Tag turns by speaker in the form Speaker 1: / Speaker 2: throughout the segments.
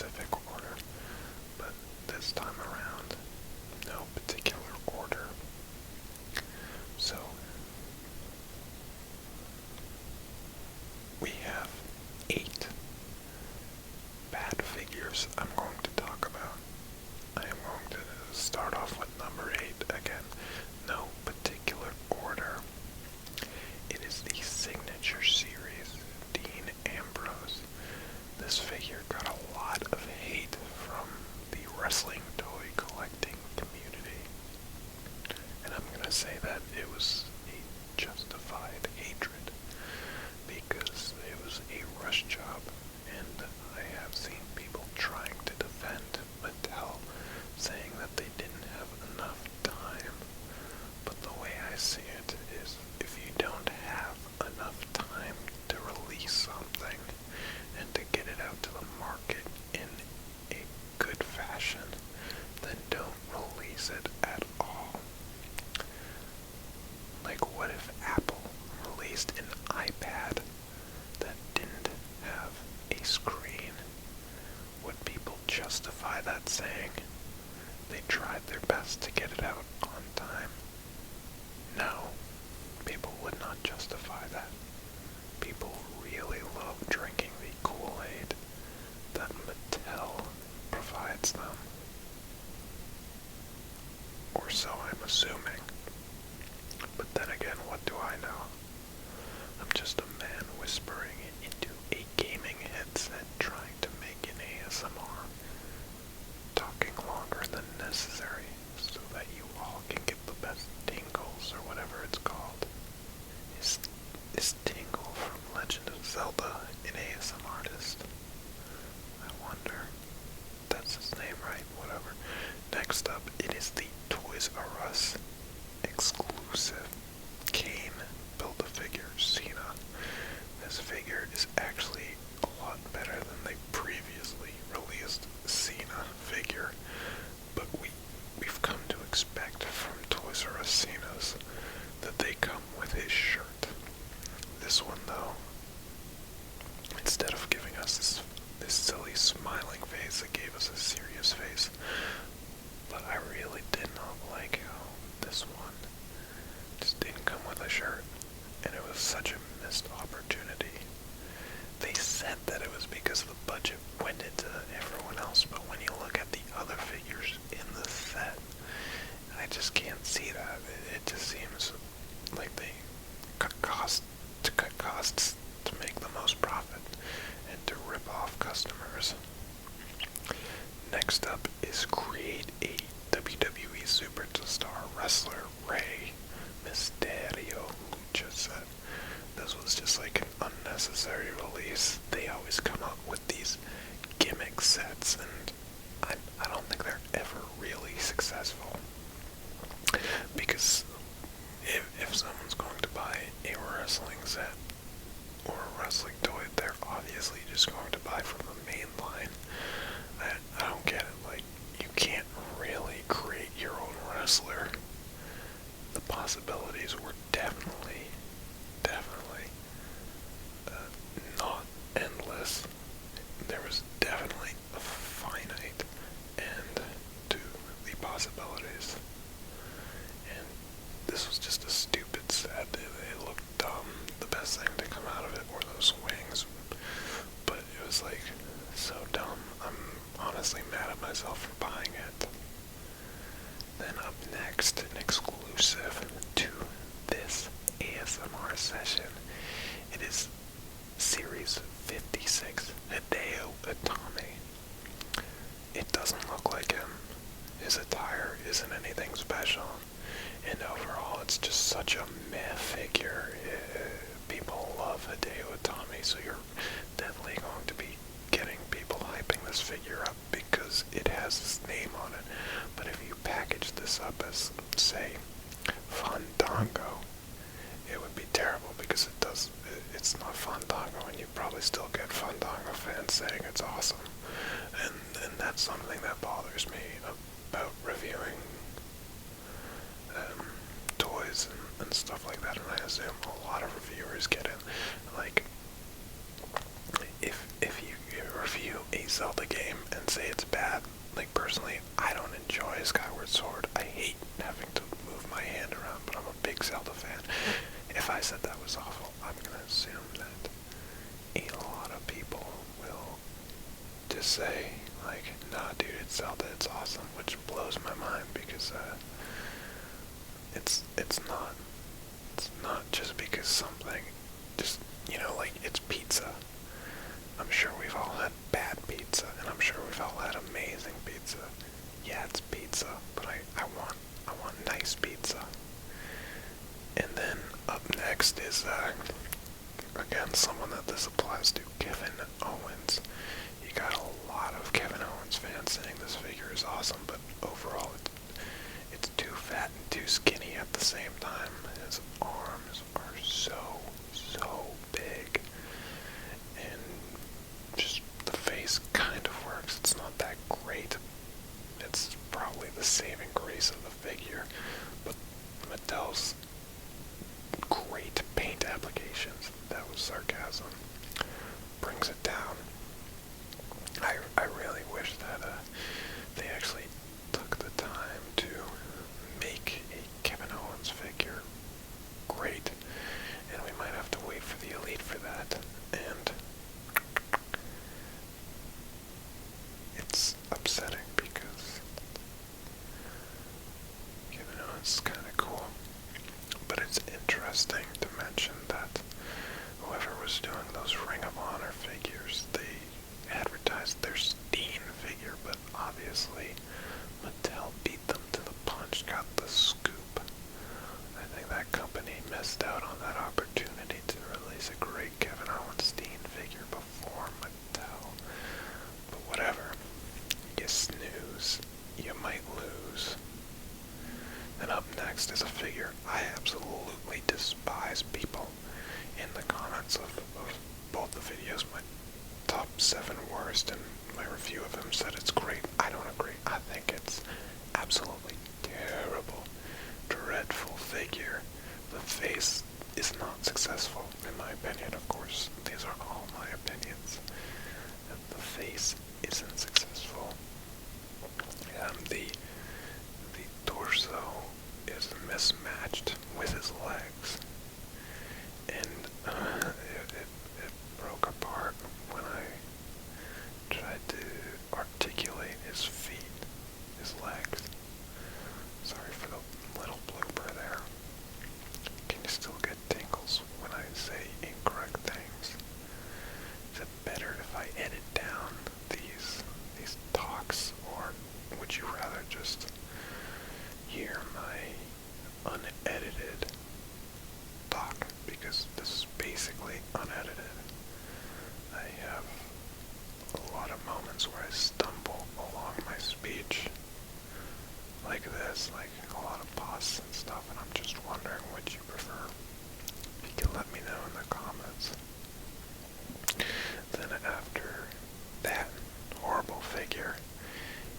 Speaker 1: specific order, but this time around, no particular order. So, we have 8 bad figures I'm going to talk about. I am going to start off with number 8 again. No particular order. It is the Signature Series Dean Ambrose. This figure got a lot of hate from the wrestling toy collecting community. And I'm going to say that it was a justified hatred because it was a rush job, and I have seen people trying to defend Mattel, saying that they didn't have enough time. But the way I see it is, if you don't have enough time to release something and to get it out to the market in a good fashion, then don't release it at all. Like, what if Apple released an iPad that didn't have a screen? Would people justify that saying they tried their best to get it out on time? No, people would not justify that. People really love drinking the Kool-Aid that Mattel provides them. Or so I'm assuming. But then again, what do I know? I'm just a man whispering into a gaming headset trying to make an ASMR, talking longer than necessary so that you all can get the best tingles, or whatever it's called. Is Tingle from Legend of Zelda an ASM artist? I wonder. That's his name, right? Whatever. Next up, it is the Toys R Us exclusive Kane Build-A-Figure Cena. This figure is actually a lot better than the previously released Cena figure, but we've come to expect from Toys R Us Cenas that they come with his shirt. This one, though, instead of giving us this silly smiling face, it gave us a serious face. But I really did not like how this one just didn't come with a shirt, and it was such a missed opportunity. They said that it was because the budget went into everyone else, but when you look at the other figures in the set, I just can't see that. It just seems like they cut costs to make the most profit and to rip off customers. Next up is create a WWE Superstar Wrestler Rey Mysterio Lucha set. This was just like an unnecessary release. They always come up with these gimmick sets, and I don't think they're ever really successful. Because if someone's going to buy a wrestling set or a wrestling toy, they're obviously just going to buy from the main line. I don't get it. Like, you can't really create your own wrestler. The possibilities were definitely not endless. There was definitely a finite end to the possibilities. And this was just a stupid set. It looked dumb. The best thing to come out of it were those wings. But it was like so dumb. I'm honestly mad at myself for buying it. Then up next, an exclusive to this ASMR session, it is Series 56, Hideo Itami. It doesn't look like him. His attire isn't anything special. And overall, it's just such a meh figure. People love Hideo Itami, so you're definitely going to be getting people hyping this figure up because it has his name on it. But if you package this up as, say, Fandango, it would be terrible because it's not Fandango, and you probably still get Fandango fans saying it's awesome. And that's something that bothers me about reviewing toys and stuff like that, and I assume a lot of reviewers get it. Like, if you review a Zelda game and say it's bad. Like, personally, I don't enjoy Skyward Sword. I hate having to move my hand around, but I'm a big Zelda fan. If I said that was awful, I'm gonna assume that a lot of people will just say, like, nah dude, it's Zelda, it's awesome, which blows my mind because, it's not just because something, just, you know, like, it's pizza. I'm sure we've all had bad pizza, and I'm sure we've all had amazing pizza. Yeah, it's pizza, but I want nice pizza. And then up next is, again, someone that this applies to, Kevin Owens. You got a lot of Kevin Owens fans saying this figure is awesome, but overall it's too fat and too skinny at the same time. His arms are so big, and just the face kind of works. It's not that great. It's probably the saving grace of the figure, but Mattel's great paint applications, that was sarcasm, brings it down. I really wish that they actually took the time to make a Kevin Owens figure great, and we might have to wait for the Elite for that, and it's upsetting because Kevin Owens is kind of cool, but it's interesting to mention that whoever was doing those Ring of Honor figures, they advertised their Steen figure, but obviously Mattel beat them to the punch, got the scoop. I think that company missed out on that opportunity to release a great Kevin Owens Steen figure before Mattel. But whatever. You snooze, you might lose. And up next is a figure I absolutely despise. People in the comments of both the videos, my top 7 worst, and my review of him said it's great. I don't agree. I think it's absolutely terrible, dreadful figure. The face is not successful, in my opinion, of course. These are all my opinions. The face isn't successful. The torso is mismatched with his legs, and it broke apart when I tried to articulate his feet, his legs. Sorry for the little blooper there. Can you still get tingles when I say incorrect things? Is it better if I edit down these talks, or would you rather just hear my unedited talk? Because this is basically unedited. I have a lot of moments where I stumble along my speech like this, like a lot of pauses and stuff, and I'm just wondering what you prefer. You can let me know in the comments. Then after that horrible figure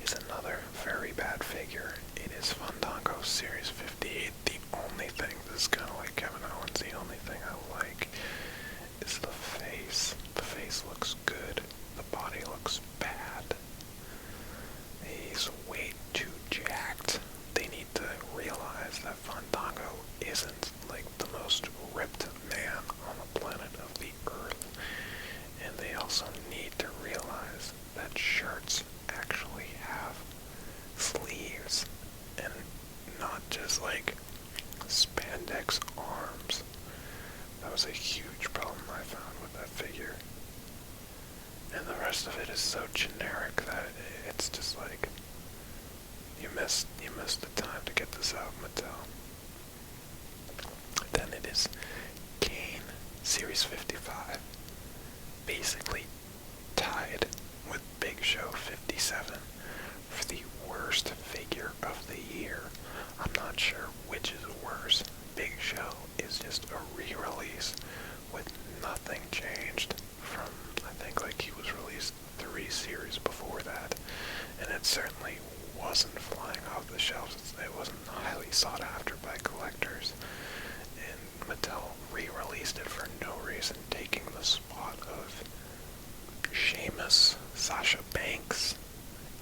Speaker 1: is another very bad figure. It is Fandango Series 58. The only thing that's kind of like Kevin Owens, the only thing I like is the face. The face looks good. The body looks bad. He's way too jacked. They need to realize that Fandango isn't like the most ripped man on the planet of the earth. And they also need to realize that shirts actually have sleeves and not just like spandex arms. That was a huge problem I found with that figure. And the rest of it is so generic that it's just like, you missed the time to get this out, Mattel. Then it is Kane Series 55. Basically tied with Big Show 57 for the worst figure of the year. I'm not sure which is worse. Big Show is just a re-release with nothing changed from, I think, like, he was released 3 series before that, and it certainly wasn't flying off the shelves. It wasn't highly sought after by collectors, and Mattel re-released it for no reason, taking the spot of Sheamus Sasha Banks,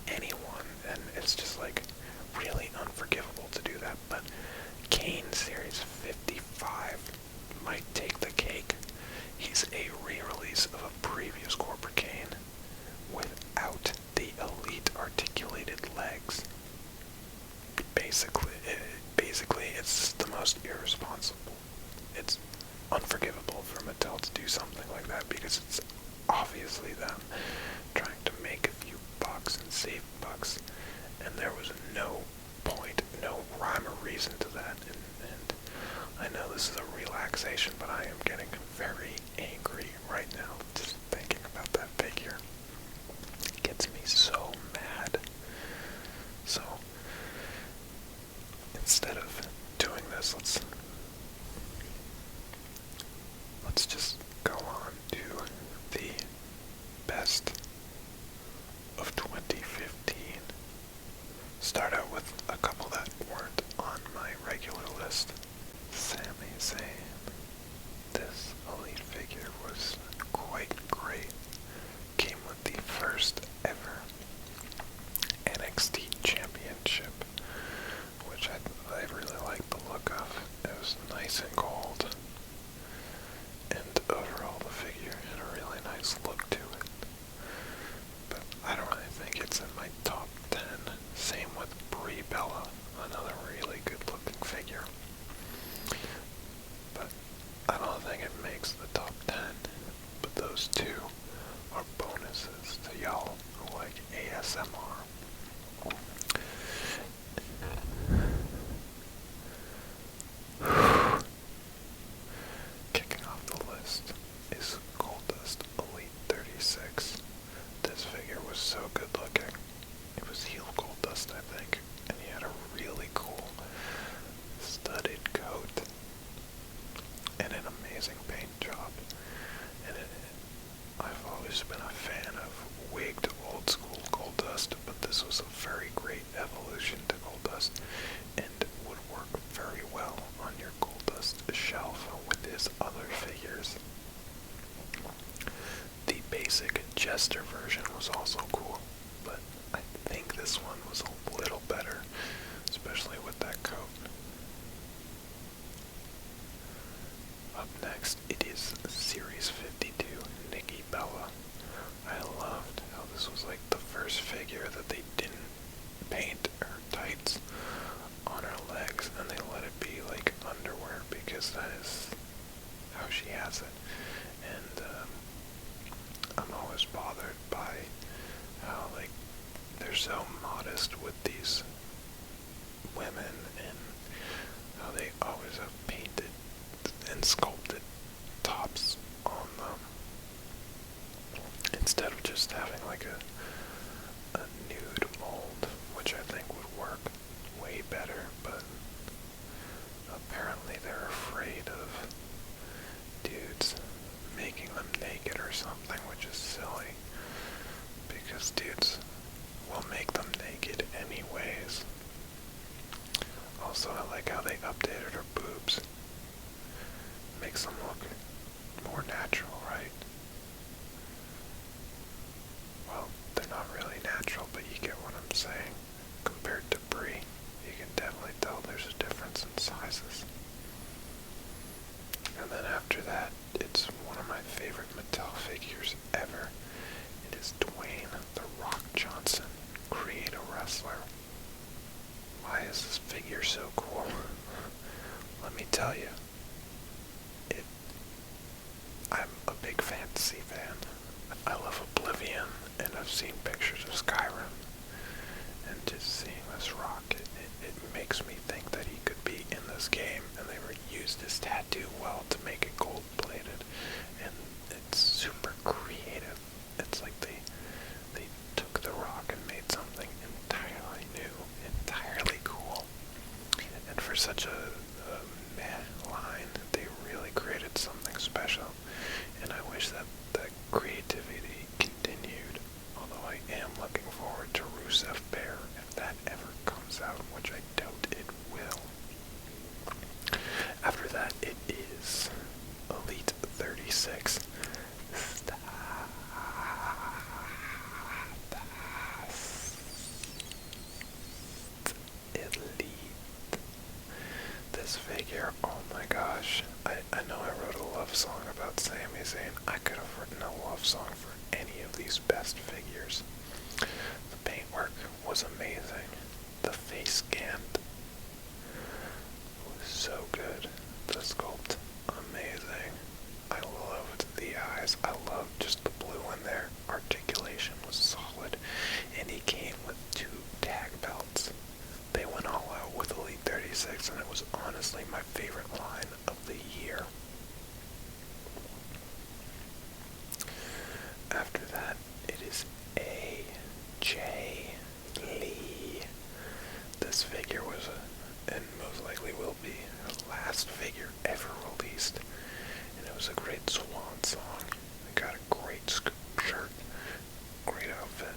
Speaker 1: anyone, and it's just like really unforgivable to do that. But Kane Series 55 might take the cake. He's a re-release of a previous Corporate Kane without the elite articulated legs. Basically, it's the most irresponsible. It's unforgivable for Mattel to do something like that because it's obviously them trying to make a few bucks and save bucks, and there was no point, no rhyme or reason to that. And I know this is a relaxation, but I am getting very angry right now just thinking about that figure. It gets me so mad. So instead of doing this, let's just go on to the best of 2015. Start out with a couple that weren't on my regular list. Sami Zayn. This elite figure was quite great. Came with the first ever NXT Championship, which I really liked the look of. It was nice and gold, and overall the figure had a really nice look to it. But I don't really think it's in my top 10. Same with Brie Bella, another really good looking figure. But I don't think it makes the top 10. But those two are bonuses to y'all who like ASMR. Kicking off the list is Goldust Elite 36. This figure was so good looking. It was heel Goldust, I think, and he had a really cool studded coat and an amazing paint job. And I've always been a fan of wigged old school Goldust, but this was a very great evolution to Goldust and would work very well on your Goldust shelf with his other figures. The basic Jester version was also cool, but I think this one was a little better, especially with that coat. Up next, it is Series 52, Nikki Bella. I loved how this was like the first figure that they didn't paint her tights on her legs, and they let it be like underwear because that is how she has it. And I'm always bothered by how like they're so modest with these women and how they always have painted and sculpted tops on them instead of just having like a nude mold, which I think would work way better, but apparently they're afraid of dudes making them naked or something, which is silly, because dudes will make them naked anyways. Also, I like how they updated her boobs. Makes them look more natural, right? Well, they're not really natural, but you get what I'm saying. Compared to Brie, you can definitely tell there's a difference in sizes. And then after that, it's one of my favorite Mattel figures ever. It is Dwayne "The Rock" Johnson, Create-A-Wrestler. Why is this figure so cool? Let me tell you. I'm a big fantasy fan. I love Oblivion, and I've seen pictures of Skyrim. And just seeing this rock, it makes me think that he could be in this game, and they used his tattoo well to make it gold-plated. And it's super creative. It's like they took the rock and made something entirely new, entirely cool. And for such a meh line, they really created something special. And I wish that the creativity continued, although I am looking forward to Rusev Bear if that ever comes out, which I doubt it will. After that, it is Elite amazing. I could have written a love song for any of these best figures. The paintwork was amazing. The face scan was so good. The sculpt, amazing. I loved the eyes. I loved just the blue in there. Articulation was solid. And he came with 2 tag belts. They went all out with Elite 36, and it was honestly my favorite line of the year. After that, it is AJ Lee. This figure was and most likely will be, the last figure ever released. And it was a great swan song. It got a great shirt, great outfit.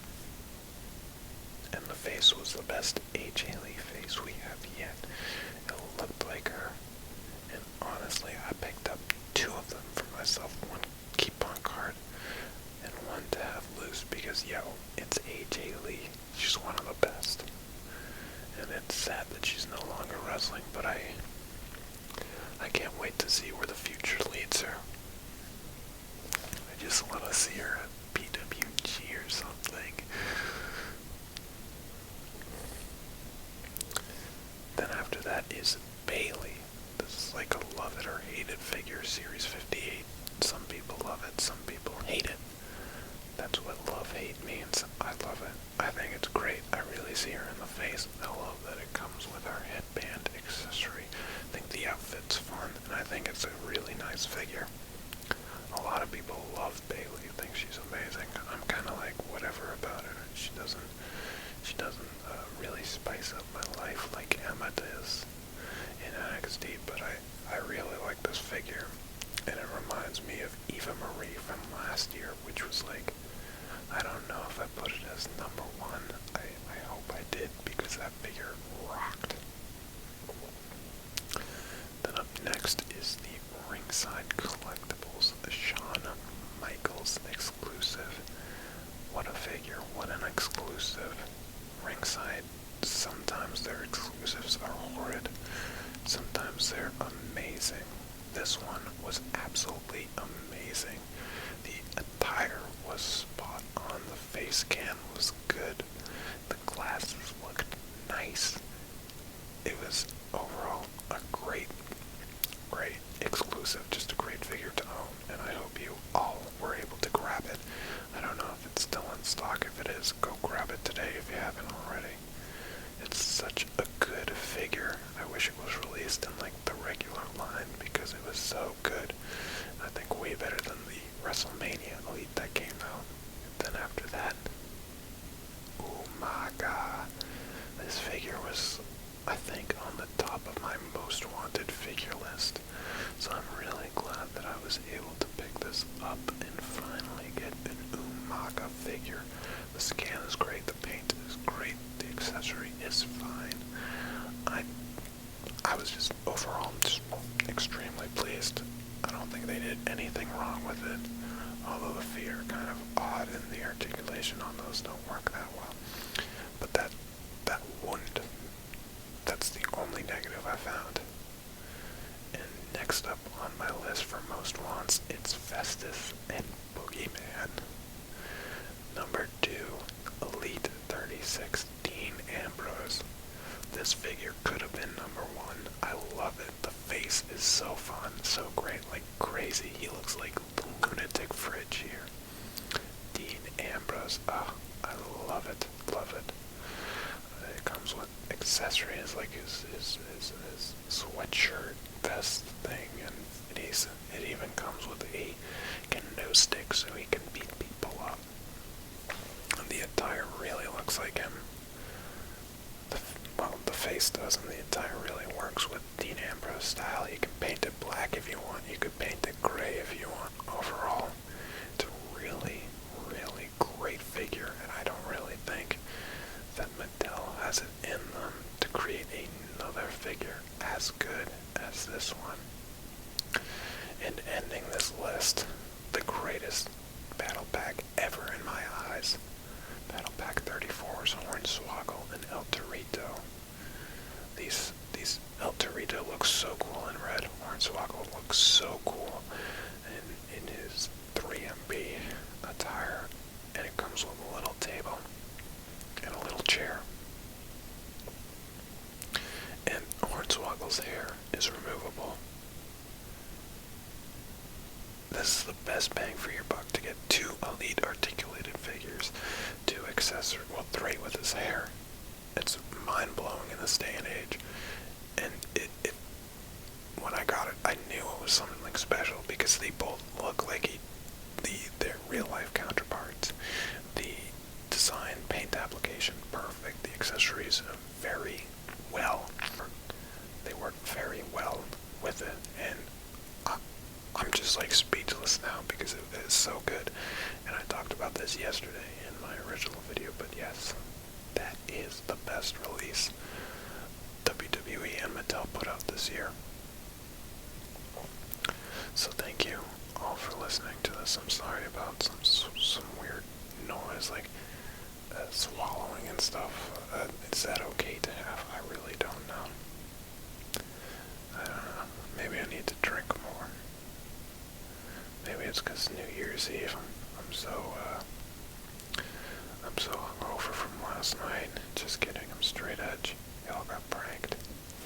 Speaker 1: And the face was the best AJ Lee face we have yet. It looked like her. And honestly, I picked up 2 of them for myself. One keep-on card and one to have loose because, yo, it's AJ Lee. She's one of the best. And it's sad that she's no longer wrestling, but I can't wait to see where the future leads her. I just want to see her at PWG or something. Then after that is Bailey. This is like a love it or hate it figure, Series 58. Some people love it, some people hate it. That's what love-hate means. I love it. I think it's great. I really see her in the face. I love that it comes with our headband accessory. I think the outfit's fun, and I think it's a really nice figure. A lot of people love Bailey, think she's amazing. I'm kind of like whatever about her. She doesn't really spice up my life like Emma does in NXT, but I really like this figure, and it reminds me of Eva Marie from last year, which was like, I don't know if I put it as number 1. I hope I did, because that figure rocked. Then up next is the Ringside Collectibles Shawn Michaels exclusive. What a figure, what an exclusive. Ringside, sometimes their exclusives are horrid, sometimes they're amazing. This one was absolutely amazing. The attire was spot on, the face cam was good, the glasses looked nice. It was overall a great exclusive, just a great figure to own, and I hope you all were able to grab it. I don't know if it's still in stock. If it is, go grab it today if you haven't already. It's such a good figure. I wish it was released in like the regular line because it was so good. I think way better than the WrestleMania Elite that came out. Then after that, oh my god, this figure was, I think, on the top of my most wanted figure list. So I'm really glad that I was able to pick this up and finally get an Umaga figure. The scan is great, the paint is great, the accessory is fine. I was just overall just extremely pleased. I don't think they did anything wrong with it, although the feet are kind of odd and the articulation on those don't work that well. But that wound, that's the only negative I found. And next up on my list for most wants, it's Festus and Boogeyman. Number 2, Elite 36, Dean Ambrose. This figure could have been number 1. I love it. The face is so fun, so great, like crazy. He looks like the lunatic fridge here. Dean Ambrose, I love it, love it. It comes with accessories like his sweatshirt vest thing, and it even comes with a kendo stick so he can beat people up. And the attire really looks like him. The face does, and the attire really works with Dean Ambrose style. You can paint it black if you want, you could paint it gray if you want. Overall, it's a really, really great figure, and I don't really think that Mattel has it in them to create another figure as good as this one. And ending this list, the greatest battle pack ever in my eyes. Battle Pack 34's Hornswoggle and El Torito. These El Torito looks so cool in red. Hornswoggle looks so cool in his best bang for your buck to get 2 elite articulated figures, 2 accessories, well 3 with his hair. It's mind-blowing in this day and age. And when I got it, I knew it was something special because they both look like their real-life counterparts. The design, paint application, perfect. The accessories, very well. They work very well with it, and I'm just like speechless now because it is so good. And I talked about this yesterday in my original video, but yes, that is the best release WWE and Mattel put out this year. So thank you all for listening to this. I'm sorry about some weird noise, like swallowing and stuff. Is that okay to have? I really don't know. I don't know. Maybe I need to drink more. Maybe it's because New Year's Eve. I'm so